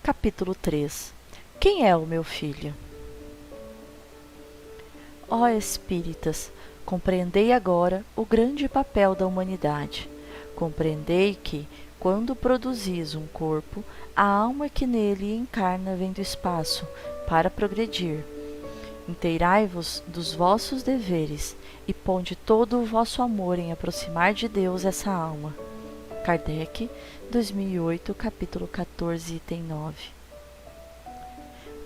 Capítulo 3. Quem é o meu filho? Ó espíritas, compreendei agora o grande papel da humanidade. Compreendei que, quando produzis um corpo, a alma que nele encarna vem do espaço para progredir. Inteirai-vos dos vossos deveres e ponde todo o vosso amor em aproximar de Deus essa alma. Kardec, 2008, capítulo 14, item 9.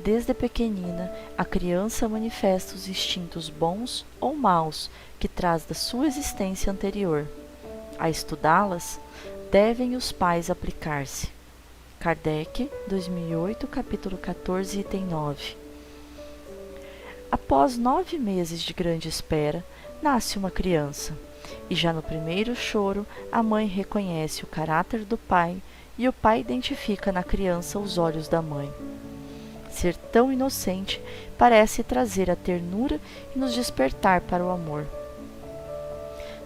Desde pequenina, a criança manifesta os instintos bons ou maus que traz da sua existência anterior. A estudá-las, devem os pais aplicar-se. Kardec, 2008, capítulo 14, item 9. Após 9 meses de grande espera, nasce uma criança, e já no primeiro choro, a mãe reconhece o caráter do pai e o pai identifica na criança os olhos da mãe. Ser tão inocente parece trazer a ternura e nos despertar para o amor.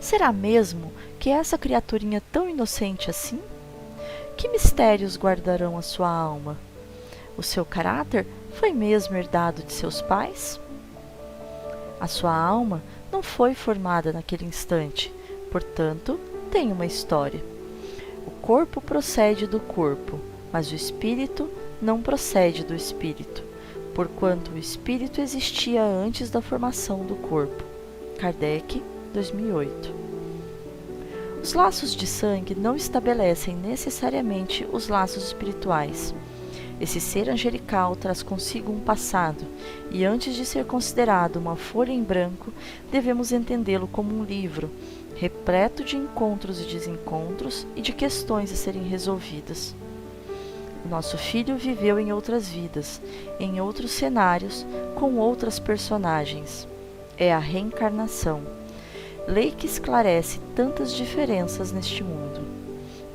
Será mesmo que essa criaturinha tão inocente assim? Que mistérios guardarão a sua alma? O seu caráter foi mesmo herdado de seus pais? A sua alma não foi formada naquele instante, portanto, tem uma história. O corpo procede do corpo, mas o espírito não procede do espírito, porquanto o espírito existia antes da formação do corpo. Kardec, 2008. Os laços de sangue não estabelecem necessariamente os laços espirituais. Esse ser angelical traz consigo um passado, e antes de ser considerado uma folha em branco, devemos entendê-lo como um livro, repleto de encontros e desencontros e de questões a serem resolvidas. O nosso filho viveu em outras vidas, em outros cenários, com outras personagens. É a reencarnação, lei que esclarece tantas diferenças neste mundo.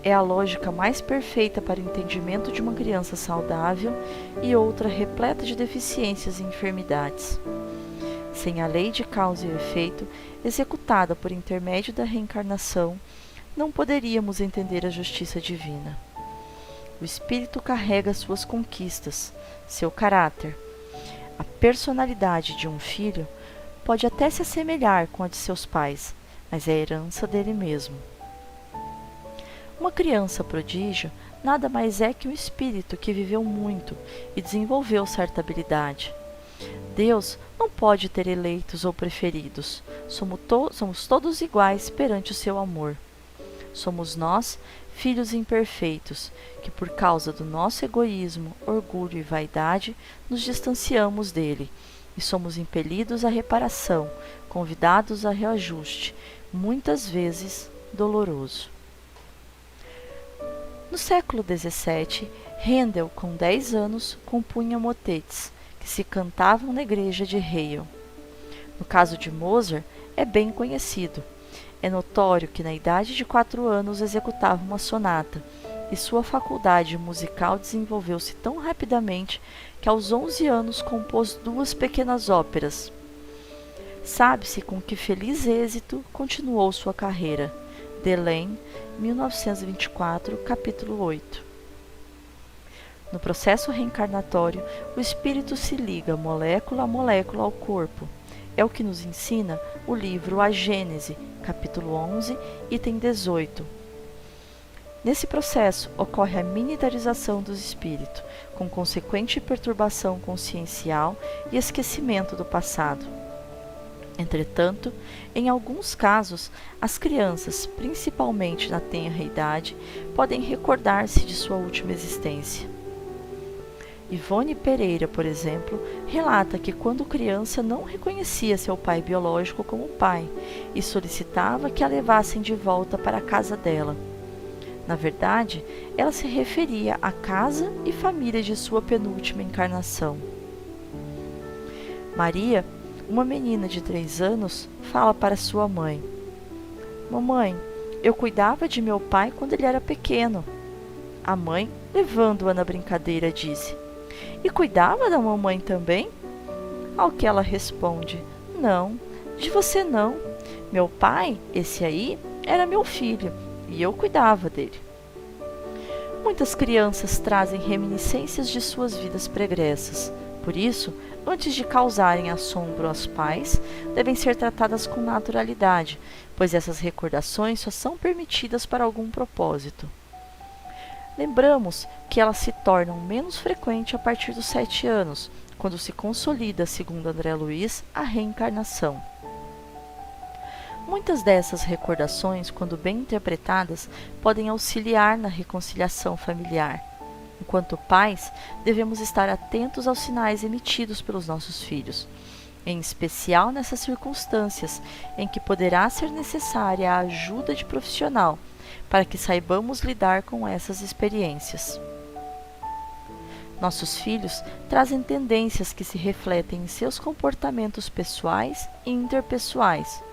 É a lógica mais perfeita para o entendimento de uma criança saudável e outra repleta de deficiências e enfermidades. Sem a lei de causa e efeito, executada por intermédio da reencarnação, não poderíamos entender a justiça divina. O espírito carrega suas conquistas, seu caráter. A personalidade de um filho pode até se assemelhar com a de seus pais, mas é herança dele mesmo. Uma criança prodígio nada mais é que um espírito que viveu muito e desenvolveu certa habilidade. Deus não pode ter eleitos ou preferidos. Somos todos iguais perante o seu amor. Somos nós, filhos imperfeitos, que por causa do nosso egoísmo, orgulho e vaidade, nos distanciamos dele e somos impelidos à reparação, convidados a reajuste, muitas vezes doloroso. No século XVII, Handel, com 10 anos, compunha motetes, que se cantavam na igreja de Halle. No caso de Mozart, é bem conhecido. É notório que na idade de 4 anos executava uma sonata, e sua faculdade musical desenvolveu-se tão rapidamente que aos 11 anos compôs 2 pequenas óperas. Sabe-se com que feliz êxito continuou sua carreira. Delaine, 1924, capítulo 8. No processo reencarnatório, o espírito se liga molécula a molécula ao corpo. É o que nos ensina o livro A Gênese, capítulo 11, item 18. Nesse processo, ocorre a miniaturização do espírito, com consequente perturbação consciencial e esquecimento do passado. Entretanto, em alguns casos, as crianças, principalmente na tenra idade, podem recordar-se de sua última existência. Ivone Pereira, por exemplo, relata que quando criança não reconhecia seu pai biológico como pai e solicitava que a levassem de volta para a casa dela. Na verdade, ela se referia à casa e família de sua penúltima encarnação. Maria, uma menina de 3 anos, fala para sua mãe: "Mamãe, eu cuidava de meu pai quando ele era pequeno." A mãe, levando-a na brincadeira, disse: "E cuidava da mamãe também?" Ao que ela responde: "Não, de você não. Meu pai, esse aí, era meu filho, e eu cuidava dele." Muitas crianças trazem reminiscências de suas vidas pregressas. Por isso, antes de causarem assombro aos pais, devem ser tratadas com naturalidade, pois essas recordações só são permitidas para algum propósito. Lembramos que elas se tornam menos frequentes a partir dos 7 anos, quando se consolida, segundo André Luiz, a reencarnação. Muitas dessas recordações, quando bem interpretadas, podem auxiliar na reconciliação familiar. Enquanto pais, devemos estar atentos aos sinais emitidos pelos nossos filhos, em especial nessas circunstâncias em que poderá ser necessária a ajuda de profissional, para que saibamos lidar com essas experiências. Nossos filhos trazem tendências que se refletem em seus comportamentos pessoais e interpessoais.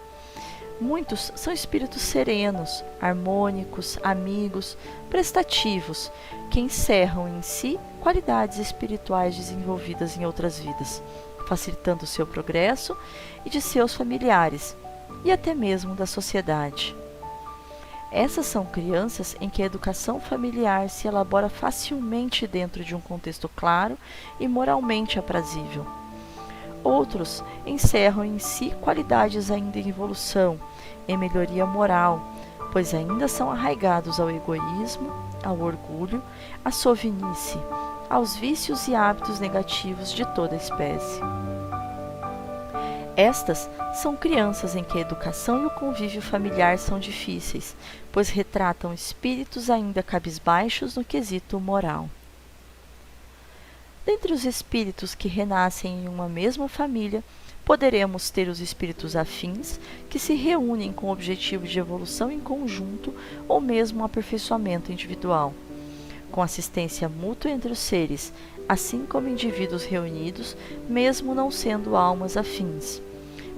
Muitos são espíritos serenos, harmônicos, amigos, prestativos, que encerram em si qualidades espirituais desenvolvidas em outras vidas, facilitando o seu progresso e de seus familiares, e até mesmo da sociedade. Essas são crianças em que a educação familiar se elabora facilmente dentro de um contexto claro e moralmente aprazível. Outros encerram em si qualidades ainda em evolução, em melhoria moral, pois ainda são arraigados ao egoísmo, ao orgulho, à sovinice, aos vícios e hábitos negativos de toda a espécie. Estas são crianças em que a educação e o convívio familiar são difíceis, pois retratam espíritos ainda cabisbaixos no quesito moral. Dentre os espíritos que renascem em uma mesma família, poderemos ter os espíritos afins, que se reúnem com o objetivo de evolução em conjunto ou mesmo aperfeiçoamento individual, com assistência mútua entre os seres, assim como indivíduos reunidos, mesmo não sendo almas afins,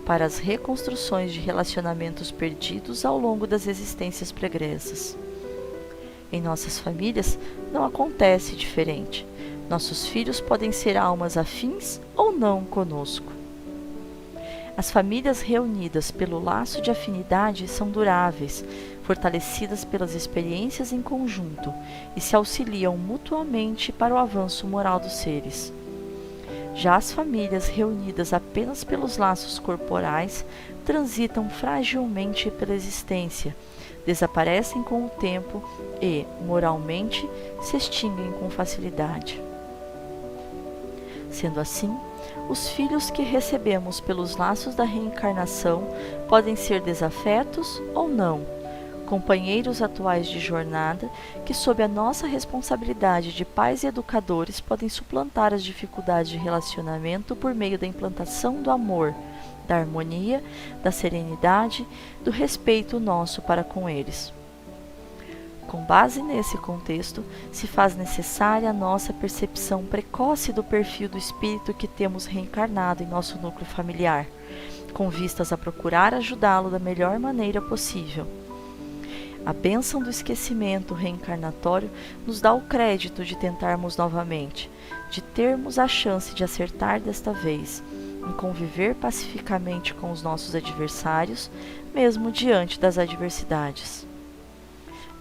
para as reconstruções de relacionamentos perdidos ao longo das existências pregressas. Em nossas famílias não acontece diferente. Nossos filhos podem ser almas afins ou não conosco. As famílias reunidas pelo laço de afinidade são duráveis, fortalecidas pelas experiências em conjunto e se auxiliam mutuamente para o avanço moral dos seres. Já as famílias reunidas apenas pelos laços corporais transitam fragilmente pela existência, desaparecem com o tempo e, moralmente, se extinguem com facilidade. Sendo assim, os filhos que recebemos pelos laços da reencarnação podem ser desafetos ou não, companheiros atuais de jornada que, sob a nossa responsabilidade de pais e educadores, podem suplantar as dificuldades de relacionamento por meio da implantação do amor, da harmonia, da serenidade, do respeito nosso para com eles. Com base nesse contexto, se faz necessária a nossa percepção precoce do perfil do espírito que temos reencarnado em nosso núcleo familiar, com vistas a procurar ajudá-lo da melhor maneira possível. A bênção do esquecimento reencarnatório nos dá o crédito de tentarmos novamente, de termos a chance de acertar desta vez, em conviver pacificamente com os nossos adversários, mesmo diante das adversidades.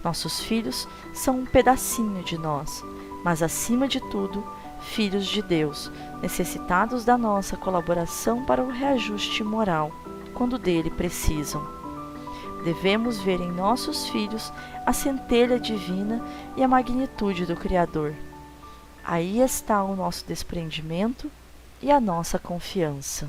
Nossos filhos são um pedacinho de nós, mas acima de tudo, filhos de Deus, necessitados da nossa colaboração para o reajuste moral, quando dele precisam. Devemos ver em nossos filhos a centelha divina e a magnitude do Criador. Aí está o nosso desprendimento e a nossa confiança.